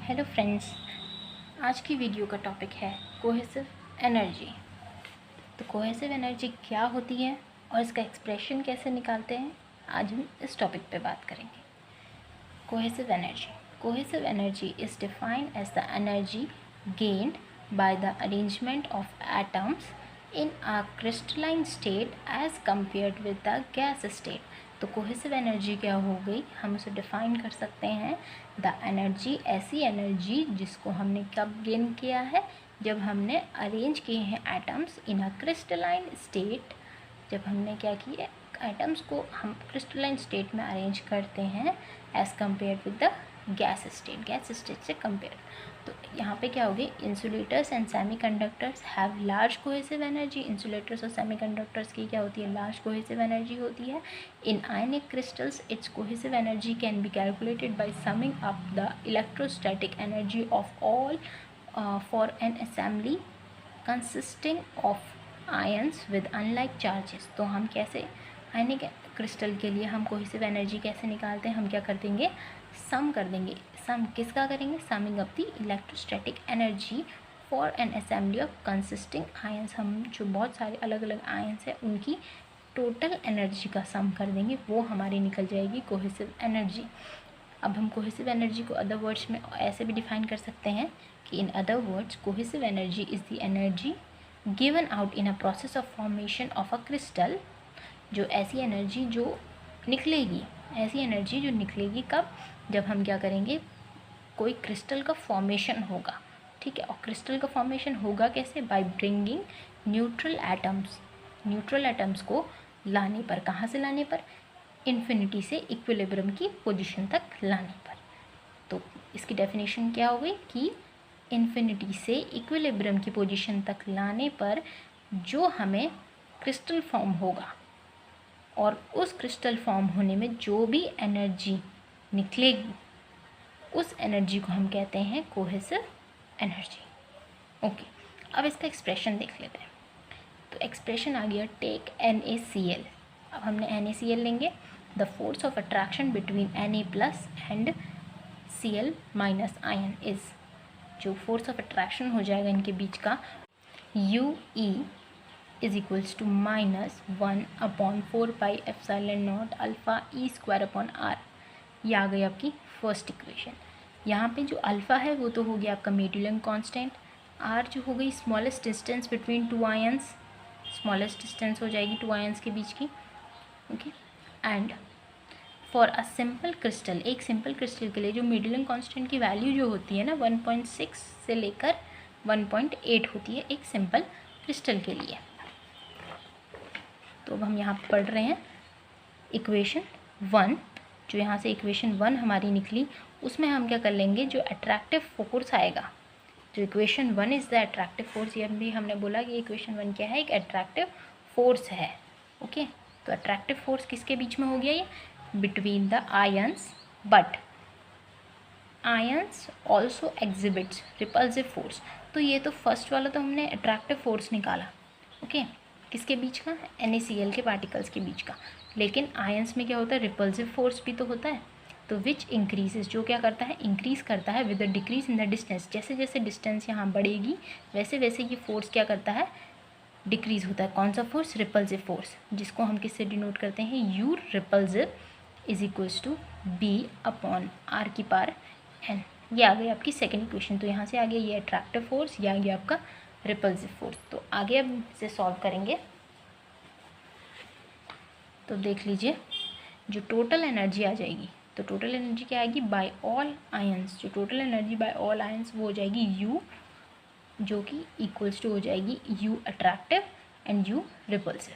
Hello friends, आज की video का टॉपिक है कोहेसिव एनर्जी। तो कोहेसिव एनर्जी क्या होती है और इसका एक्सप्रेशन कैसे निकालते हैं, आज हम इस टॉपिक पे बात करेंगे। Cohesive energy is defined as the energy gained by the arrangement of atoms in a crystalline state as compared with the gas state. तो कोहेसिव एनर्जी क्या हो गई, हम उसे डिफाइन कर सकते हैं द एनर्जी, ऐसी एनर्जी जिसको हमने कब गेन किया है, जब हमने अरेंज किए हैं atoms in a crystalline state. जब हमने क्या किया, एटम्स को हम क्रिस्टलाइन स्टेट में अरेंज करते हैं as compare with the gas state से कंपेयर। तो यहाँ पे क्या होगी, insulators and semiconductors have large cohesive energy. Insulators और सेमीकंडक्टर्स की क्या होती है, लार्ज कोहेसिव एनर्जी होती है। In ionic crystals its cohesive energy can be calculated by summing up the electrostatic energy of all for an assembly consisting of ions with unlike charges. तो हम कैसे आयनिक क्रिस्टल के लिए हम कोहेसिव एनर्जी कैसे निकालते हैं, हम क्या कर देंगे, सम कर देंगे। सम किसका करेंगे, summing up the electrostatic energy for an assembly of consisting ions. हम जो बहुत सारे अलग अलग आयंस हैं उनकी टोटल एनर्जी का सम कर देंगे, वो हमारी निकल जाएगी कोहेसिव एनर्जी। अब हम कोहेसिव एनर्जी को अदर वर्ड्स में ऐसे भी डिफाइन कर सकते हैं कि in other words cohesive energy is the energy given out in a process of formation of a crystal. जो ऐसी एनर्जी जो निकलेगी कब, जब हम क्या करेंगे, कोई क्रिस्टल का फॉर्मेशन होगा, ठीक है। और क्रिस्टल का फॉर्मेशन होगा कैसे, बाय ब्रिंगिंग न्यूट्रल एटम्स को लाने पर, कहाँ से लाने पर, इन्फिनिटी से इक्विलिब्रियम की पोजीशन तक लाने पर। तो इसकी डेफिनेशन क्या हो गई कि इन्फिनिटी से इक्विलिब्रियम की पोजीशन तक लाने पर जो हमें क्रिस्टल फॉर्म होगा और उस क्रिस्टल फॉर्म होने में जो भी एनर्जी निकलेगी, उस एनर्जी को हम कहते हैं कोहेसिव एनर्जी। ओके, अब इसका एक्सप्रेशन देख लेते हैं। तो एक्सप्रेशन आ गया, टेक NaCl। अब हमने NaCl लेंगे, the force of attraction between Na+ and Cl- ion is, जो फोर्स ऑफ अट्रैक्शन हो जाएगा इनके बीच का, UE is equals to -1/4πε0 alpha E²/r। ये आ गई आपकी फर्स्ट इक्वेशन। यहाँ पे जो अल्फ़ा है वो तो हो गया आपका मेडुलम कांस्टेंट, r जो हो गई smallest distance between two ions, smallest distance हो जाएगी टू आयंस के बीच की, okay. And for a simple crystal, एक सिंपल क्रिस्टल के लिए जो मेडुलम कांस्टेंट की वैल्यू जो होती है ना 1.6 से लेकर 1.8 होती है एक सिंपल क्रिस्टल के लिए। तो अब हम यहाँ पढ़ रहे हैं इक्वेशन 1, जो यहाँ से इक्वेशन 1 हमारी निकली, उसमें हम क्या कर लेंगे, जो अट्रैक्टिव फोर्स आएगा, जो equation 1 is the attractive force, ये भी हमने बोला कि इक्वेशन 1 क्या है, एक अट्रैक्टिव फोर्स है, ओके। तो अट्रैक्टिव फोर्स किसके बीच में हो गया, ये between the ions, but ions also exhibits repulsive force. तो ये तो फर्स्ट वाला तो हमने अट्रैक्टिव फोर्स निकाला, ओके, किसके बीच का, NaCl के पार्टिकल्स के बीच का। लेकिन आयंस में क्या होता है, रिपल्सिव फोर्स भी तो होता है। तो विच इंक्रीजेज, जो क्या करता है, इंक्रीज करता है with the decrease in the distance. जैसे जैसे डिस्टेंस यहाँ बढ़ेगी वैसे वैसे ये फोर्स क्या करता है, डिक्रीज होता है। कौन सा फोर्स, रिपल्सिव फोर्स, जिसको हम किससे डिनोट करते हैं, U repulsive is equals to B/r⁴n। ये आ गई आपकी सेकेंड इक्वेशन। तो यहाँ से आ गया ये अट्रैक्टिव फोर्स, ये आ गया आपका रिपल्सिव फोर्स। तो आगे अब इसे सॉल्व करेंगे। तो देख लीजिए, जो टोटल एनर्जी आ जाएगी, तो टोटल एनर्जी क्या आएगी, बाय ऑल आयंस, जो total energy by all ions वो हो जाएगी U, जो कि इक्वल्स टू हो जाएगी U attractive and U repulsive.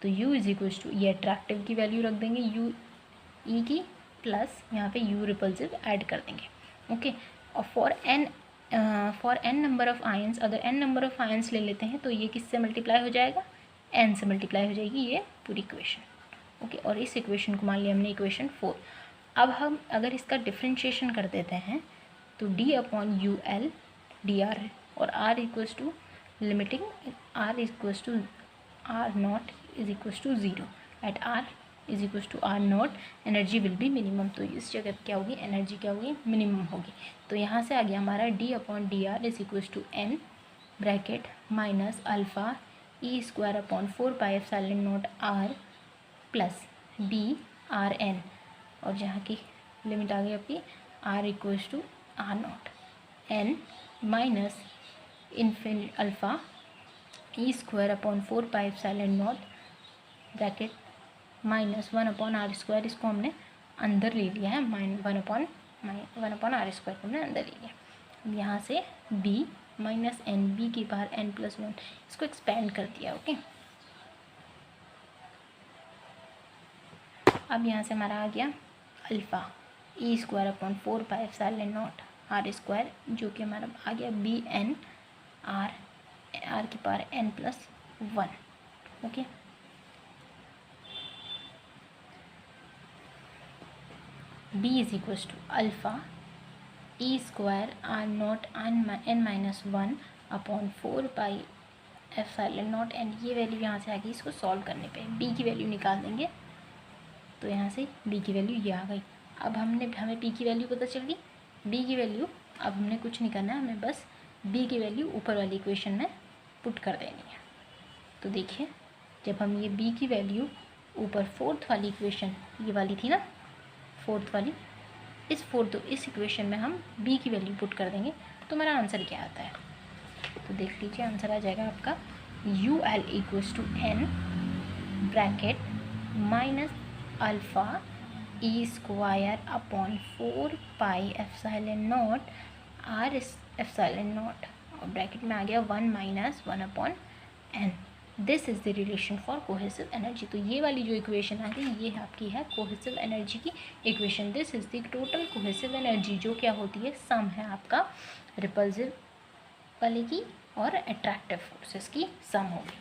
तो U इज इक्वल्स टू, ये अट्रैक्टिव की वैल्यू रख देंगे U E की, प्लस यहाँ पे U रिपल्सिव ऐड कर देंगे, ओके। और for n number of ions, अगर n नंबर ऑफ आयंस ले लेते हैं तो ये किससे मल्टीप्लाई हो जाएगा, n से मल्टीप्लाई हो जाएगी ये पूरी इक्वेशन, ओके। और इस इक्वेशन को मान लिया हमने इक्वेशन 4। अब हम अगर इसका डिफ्रेंशिएशन कर देते हैं तो D/UL dr है, और r equals to limiting r equals to r0 is equals to 0 at r is equal to R naught, energy will be minimum. तो इस जगह क्या होगी, एनर्जी क्या होगी, मिनिमम होगी। तो यहाँ से आ गया हमारा D upon D R is equal to N bracket minus alpha E square upon 4 pi epsilon naught R plus B R N, और जहाँ की लिमिट आ गई आपकी R equals to R naught N minus infinity alpha E square upon 4 pi epsilon naught bracket minus 1/r², इसको हमने अंदर ले लिया है, 1/r² को हमने अंदर ले लिया। अब यहाँ से b माइनस एन, बी की पावर n+1, इसको एक्सपेंड कर दिया। ओके, अब यहाँ से हमारा आ गया alpha E square upon 4 pi epsilon naught r², जो कि हमारा आ गया बी एन आर की power n+1। Okay, b is equals to alpha E square R naught n-1 upon 4 pi epsilon naught N. ये वैल्यू यहाँ से आ गई, इसको सॉल्व करने पे b की वैल्यू निकाल देंगे। तो यहाँ से b की वैल्यू ये आ गई। अब हमें p की वैल्यू पता चल गई, b की वैल्यू अब हमने कुछ नहीं करना है, हमें बस b की वैल्यू ऊपर वाली इक्वेशन में पुट कर देनी है। तो देखिए, जब हम ये b की वैल्यू ऊपर फोर्थ वाली इक्वेशन, ये वाली थी ना फोर्थ वाली, इस इक्वेशन में हम b की वैल्यू पुट कर देंगे तो हमारा आंसर क्या आता है। तो देख लीजिए, आंसर आ जाएगा आपका UL equals to n bracket minus alpha E square upon 4 pi epsilon naught R epsilon naught, और ब्रैकेट में आ गया 1 minus 1/n। This is the relation for cohesive energy. तो ये वाली जो इक्वेशन आ गई, ये आपकी है कोहेसिव एनर्जी की equation. This is the total cohesive energy, जो क्या होती है, सम है आपका रिपल्सिव वाले की और अट्रैक्टिव फोर्सेस की सम होगी।